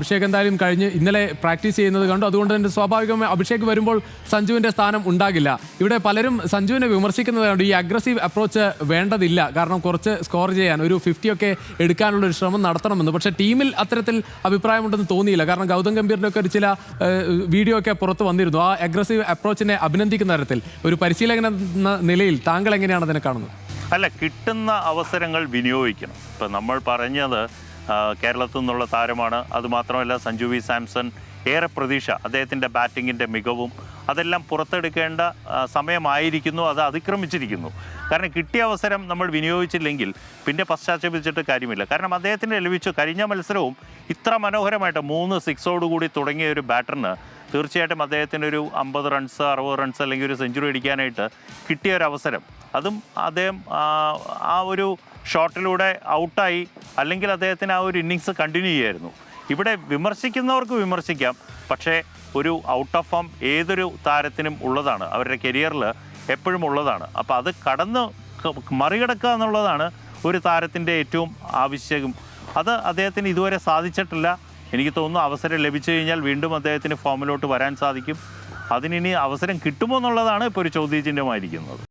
അഭിഷേക് എന്തായാലും കഴിഞ്ഞ് ഇന്നലെ പ്രാക്ടീസ് ചെയ്യുന്നത് കണ്ടു. അതുകൊണ്ട് തന്നെ സ്വാഭാവികമായി അഭിഷേക് വരുമ്പോൾ സഞ്ജുവിന്റെ സ്ഥാനം ഉണ്ടാകില്ല. ഇവിടെ പലരും സഞ്ജുവിനെ വിമർശിക്കുന്നത് കണ്ടു. ഈ അഗ്രസീവ് അപ്രോച്ച് വേണ്ടതില്ല, കാരണം കുറച്ച് സ്കോർ ചെയ്യാൻ ഒരു 50 ഒക്കെ എടുക്കാനുള്ള ഒരു ശ്രമം നടത്തണമെന്ന്. പക്ഷേ ടീമിൽ അത്തരത്തിൽ അഭിപ്രായമുണ്ടെന്ന് തോന്നിയില്ല. കാരണം ഗൗതം ഗംഭീറിന്റെ ഒക്കെ ഒരു ചില വീഡിയോ ഒക്കെ പുറത്ത് വന്നിരുന്നു. ആ അഗ്രസീവ് അപ്രോച്ചിനെ അഭിനന്ദിക്കുന്ന തരത്തിൽ ഒരു പരിശീലകൻ എന്ന നിലയിൽ താങ്കൾ എങ്ങനെയാണ് അതിനെ കാണുന്നത്? അല്ല, കിട്ടുന്ന അവസരങ്ങൾ വിനിയോഗിക്കണം. ഇപ്പം നമ്മൾ പറഞ്ഞത് കേരളത്തിൽ നിന്നുള്ള താരമാണ്. അതുമാത്രമല്ല, സഞ്ജു വി സാംസൺ ഏറെ പ്രതീക്ഷ, അദ്ദേഹത്തിൻ്റെ ബാറ്റിങ്ങിൻ്റെ മികവും അതെല്ലാം പുറത്തെടുക്കേണ്ട സമയമായിരിക്കുന്നു. അത് അതിക്രമിച്ചിരിക്കുന്നു. കാരണം കിട്ടിയ അവസരം നമ്മൾ വിനിയോഗിച്ചില്ലെങ്കിൽ പിന്നെ പശ്ചാത്തപിച്ചിട്ട് കാര്യമില്ല. കാരണം അദ്ദേഹത്തിന് ലഭിച്ചു കഴിഞ്ഞ മത്സരവും ഇത്ര മനോഹരമായിട്ട് 3 സിക്സോടുകൂടി തുടങ്ങിയ ഒരു ബാറ്ററിന് തീർച്ചയായിട്ടും അദ്ദേഹത്തിനൊരു 50 റൺസ് 60 റൺസ് അല്ലെങ്കിൽ ഒരു സെഞ്ചുറി അടിക്കാനായിട്ട് കിട്ടിയ ഒരു അവസരം, അതും അദ്ദേഹം ആ ഒരു ഷോട്ടിലൂടെ ഔട്ടായി, അല്ലെങ്കിൽ അദ്ദേഹത്തിന് ആ ഒരു ഇന്നിങ്സ് കണ്ടിന്യൂ ചെയ്യായിരുന്നു. ഇവിടെ വിമർശിക്കുന്നവർക്ക് വിമർശിക്കാം, പക്ഷേ ഒരു ഔട്ട് ഓഫ് ഫോം ഏതൊരു താരത്തിനും ഉള്ളതാണ്, അവരുടെ കരിയറിൽ എപ്പോഴും ഉള്ളതാണ്. അപ്പോൾ അത് മറികടക്കുക എന്നുള്ളതാണ് ഒരു താരത്തിൻ്റെ ഏറ്റവും ആവശ്യം. അത് അദ്ദേഹത്തിന് ഇതുവരെ സാധിച്ചിട്ടില്ല. എനിക്ക് തോന്നുന്നു അവസരം ലഭിച്ചു കഴിഞ്ഞാൽ വീണ്ടും അദ്ദേഹത്തിന് ഫോമിലോട്ട് വരാൻ സാധിക്കും. അതിനി അവസരം കിട്ടുമോ എന്നുള്ളതാണ് ഇപ്പോൾ ഒരു ചോദ്യചിഹ്നമായിരിക്കുന്നത്.